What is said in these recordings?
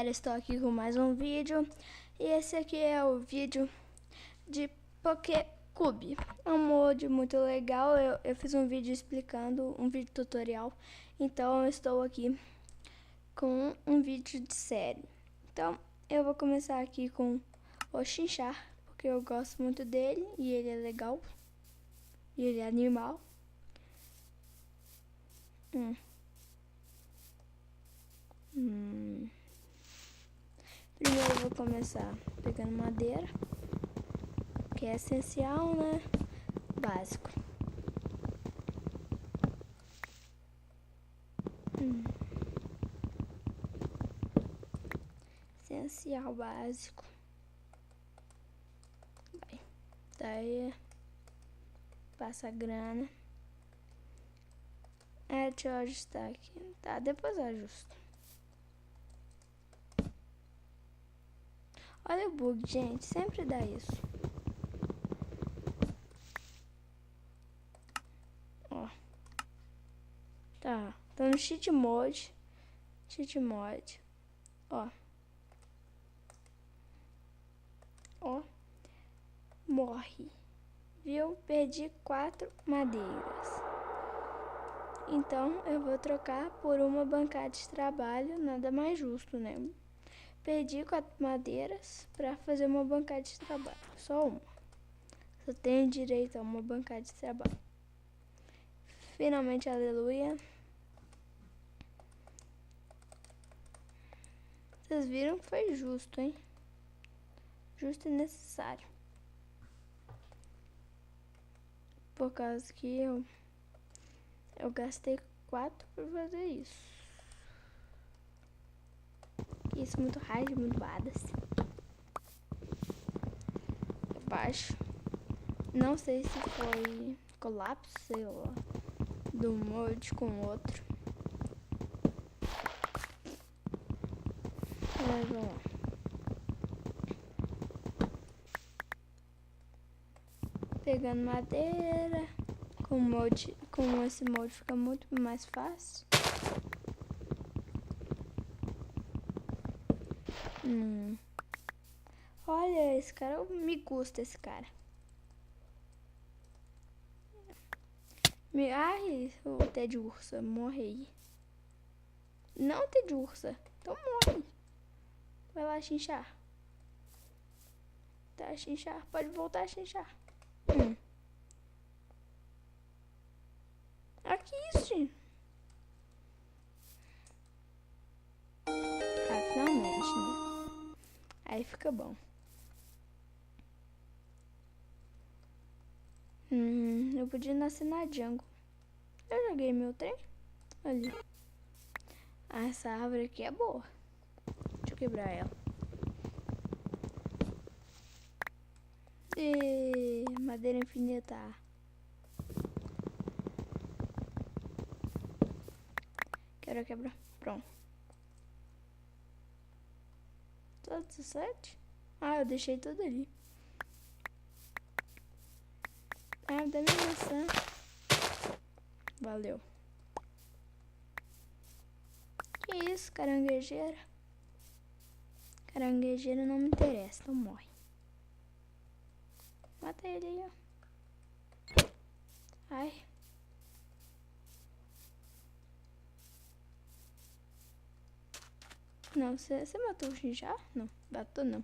galera, estou aqui com mais um vídeo. E esse aqui é o vídeo de PokéCube. É um mod muito legal. Eu fiz um vídeo explicando, um vídeo tutorial. Então eu estou aqui com um vídeo de série. Então eu vou começar aqui com o Chinchar, porque eu gosto muito dele e ele é legal. E ele é animal. Primeiro eu vou começar pegando madeira, que é essencial, né? Básico. Essencial, básico. Vai. Daí passa a grana. Deixa eu ajustar aqui. Tá, depois eu ajusto. Olha o bug, gente. Sempre dá isso. Ó. Tá. Tô no cheat mode. Cheat mode. Ó. Ó. Morre. Viu? Perdi 4 madeiras. Então, eu vou trocar por uma bancada de trabalho. Nada mais justo, né? Perdi 4 madeiras para fazer uma bancada de trabalho. Só uma. Só tenho direito a uma bancada de trabalho. Finalmente, aleluia. Vocês viram que foi justo, hein? Justo e necessário. Por causa que eu gastei 4 para fazer isso. Isso, muito raiz, muito badas. Baixo. Não sei se foi colapso, sei lá, do mod com o outro. Mas vamos lá. Pegando madeira. Com esse mod fica muito mais fácil. Olha, esse cara, me gusta esse cara. Ai, o Ted Ursa, morri. Não, Ted Ursa, então morre. Vai lá, Chinchar. Tá, Chinchar, pode voltar, Chinchar. Aqui isso, gente. Ah, finalmente, né? Aí fica bom. Eu podia nascer na jungle. Eu joguei meu trem. Ali. Ah, essa árvore aqui é boa. Deixa eu quebrar ela. E madeira infinita. Quero quebrar. Pronto. Só 17? Ah, eu deixei tudo ali. Ah, dá minha maçã. Valeu. Que isso, caranguejeira? Caranguejeira não me interessa, então morre. Mata ele aí, ó. Ai. Não, você matou o Chinchar? Não, matou não.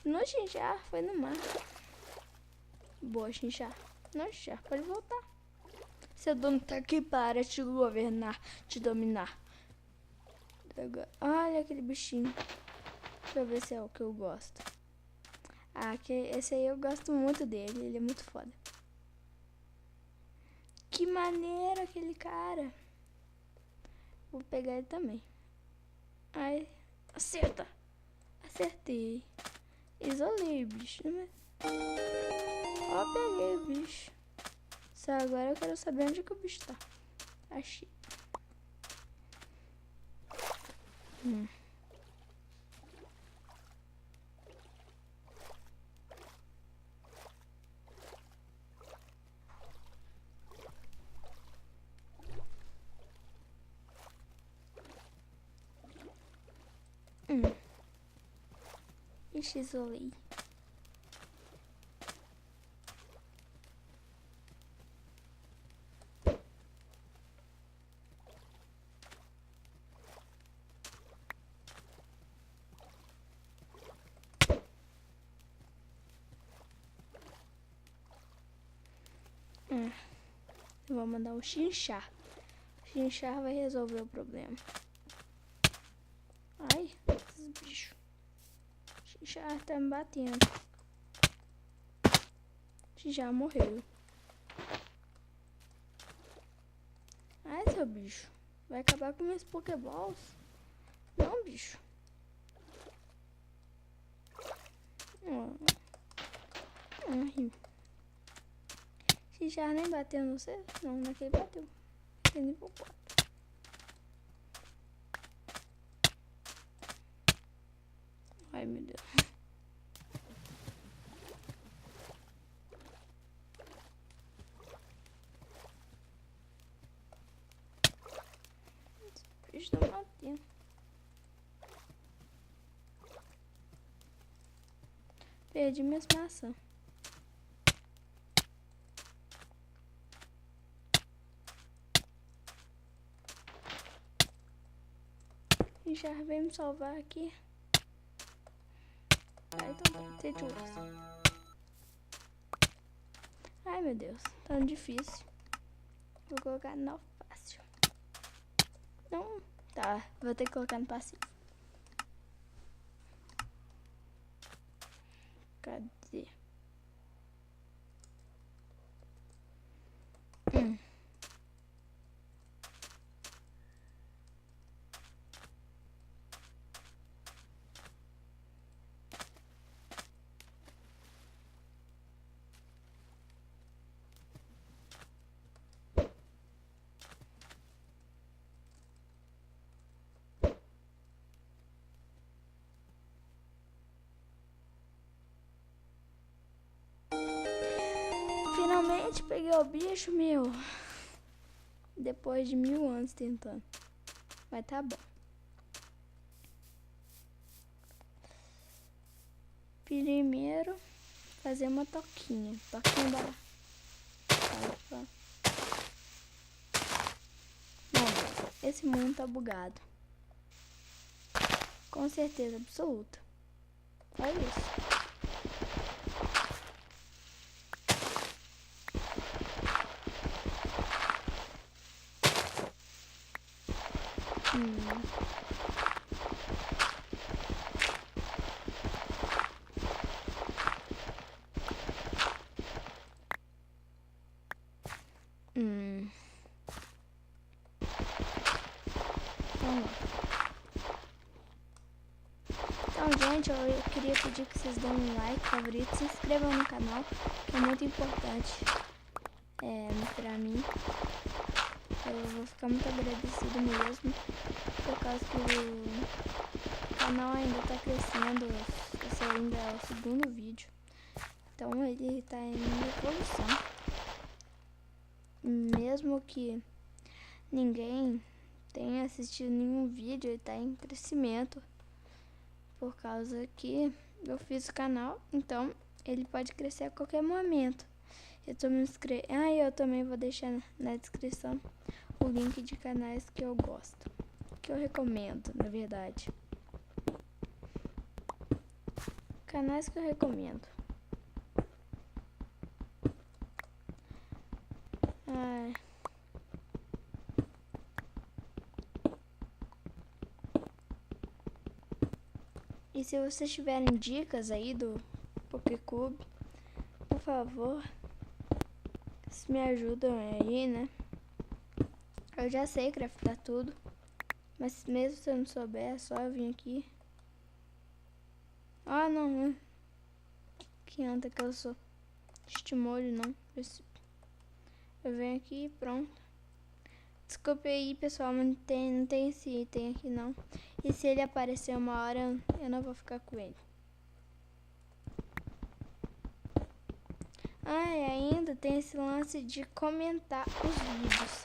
No Chinchar, foi no mar. Boa, Chinchar. Não, Chinchar, pode voltar. Seu dono tá aqui para te governar, te dominar. Olha aquele bichinho. Deixa eu ver se é o que eu gosto. Ah, esse aí eu gosto muito dele. Ele é muito foda. Que maneiro aquele cara. Vou pegar ele também. Ai, acerta. Acertei. Isolei o bicho. Ó, peguei o bicho. Só agora eu quero saber onde que o bicho tá. Achei. Ixi, isolei. Eu vou mandar o Chinchar. O Chinchar vai resolver o problema. Ai, esses bichos. O Chinchar tá me batendo. O Chinchar morreu. Ai, seu bicho. Vai acabar com meus pokéballs? Não, bicho. Ai. Chinchar nem bateu no você? Não, naquele bateu. Tem nível 4. Ai, meu Deus. Esse bicho tá batendo. Perdi minhas maçãs. Já veio me salvar aqui. Ai, então tem de osso. Ai, meu Deus, tá difícil. Vou colocar no fácil. Não, tá, vou ter que colocar no passivo. Cadê? Finalmente peguei o bicho, meu. Depois de 1000 anos tentando. Mas tá bom. Primeiro, fazer uma toquinha. Toquinha da... Não, esse mundo tá bugado. Com certeza absoluta. Olha isso. Então, gente, eu queria pedir que vocês dêem um like, favorito, se inscrevam no canal, que é muito importante pra mim. Eu vou ficar muito agradecido mesmo, por causa que o canal ainda tá crescendo. Esse ainda é o segundo vídeo, então ele tá em evolução. Mesmo que ninguém tenha assistido nenhum vídeo, ele tá em crescimento. Por causa que eu fiz o canal, então ele pode crescer a qualquer momento. Eu tô me inscrevendo. Eu também vou deixar na descrição o link de canais que eu gosto, que eu recomendo, na verdade. Canais que eu recomendo. E se vocês tiverem dicas aí do PokéCube, por favor, vocês me ajudam aí, né? Eu já sei craftar tudo, mas mesmo se eu não souber, é só eu vir aqui. Ah, não, que anta que eu sou. Estimolho, não. Eu venho aqui e pronto. Desculpe aí, pessoal, mas não tem esse item aqui, não. E se ele aparecer uma hora, eu não vou ficar com ele. E ainda tem esse lance de comentar os vídeos.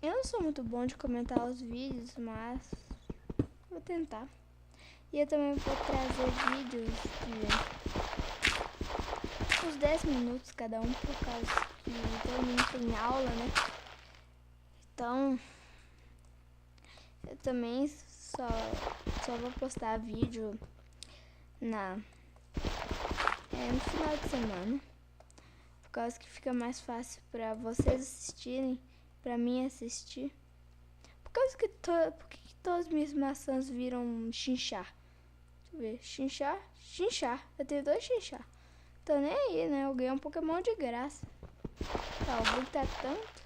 Eu não sou muito bom de comentar os vídeos, mas Vou tentar. E eu também vou trazer vídeos de uns 10 minutos cada um, por causa que todo mundo tem aula, né? Então, eu também só vou postar vídeo no final de semana, por causa que fica mais fácil pra vocês assistirem, pra mim assistir. Por causa que por que todas as minhas maçãs viram chinchar? Deixa eu ver, chinchar. Eu tenho 2 chinchar. Tô nem aí, né? Eu ganhei um Pokémon de graça. Tá, o bug tá tanto.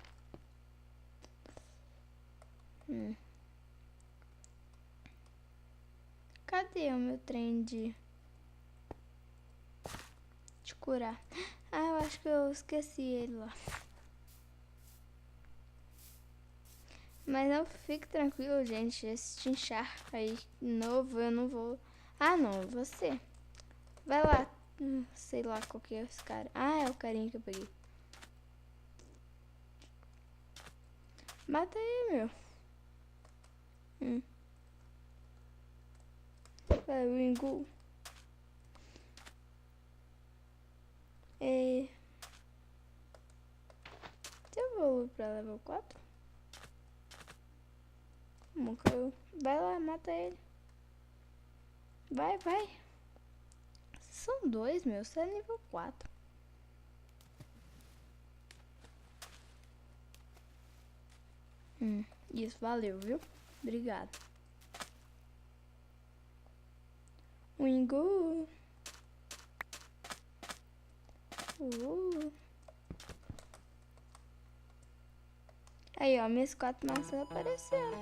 Cadê o meu trem de curar? Ah, eu acho que eu esqueci ele lá. Mas não fique tranquilo, gente. Esse chinchar aí novo, eu não vou... Ah, não, você. Vai lá. Sei lá qual que é esse cara. Ah, é o carinha que eu peguei. Mata aí, meu. Vai, Wingull. Você evolui pra level 4? Como caiu? Vai lá, mata ele. Vai. São 2, meu. Você é nível 4. Isso, valeu, viu? Obrigado. Wingull. Aí, ó, minhas 4 maçãs apareceram.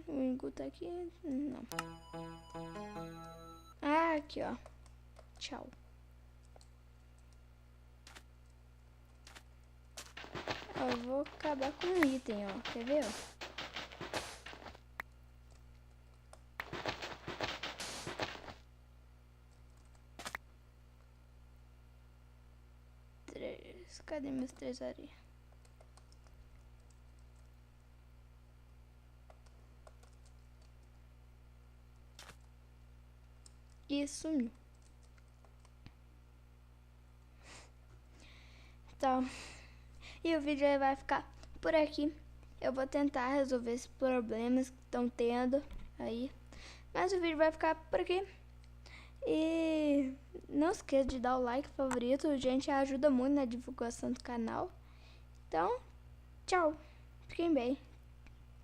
O Wingull tá aqui? Não. Ah, aqui, ó. Tchau. Eu vou acabar com um item, ó. Quer ver, ó? Cadê meus 3 areias? E sumiu. Então, e o vídeo aí vai ficar por aqui. Eu vou tentar resolver esses problemas que estão tendo aí. Mas o vídeo vai ficar por aqui. E não esqueça de dar o like favorito, gente, ajuda muito na divulgação do canal. Então, tchau. Fiquem bem.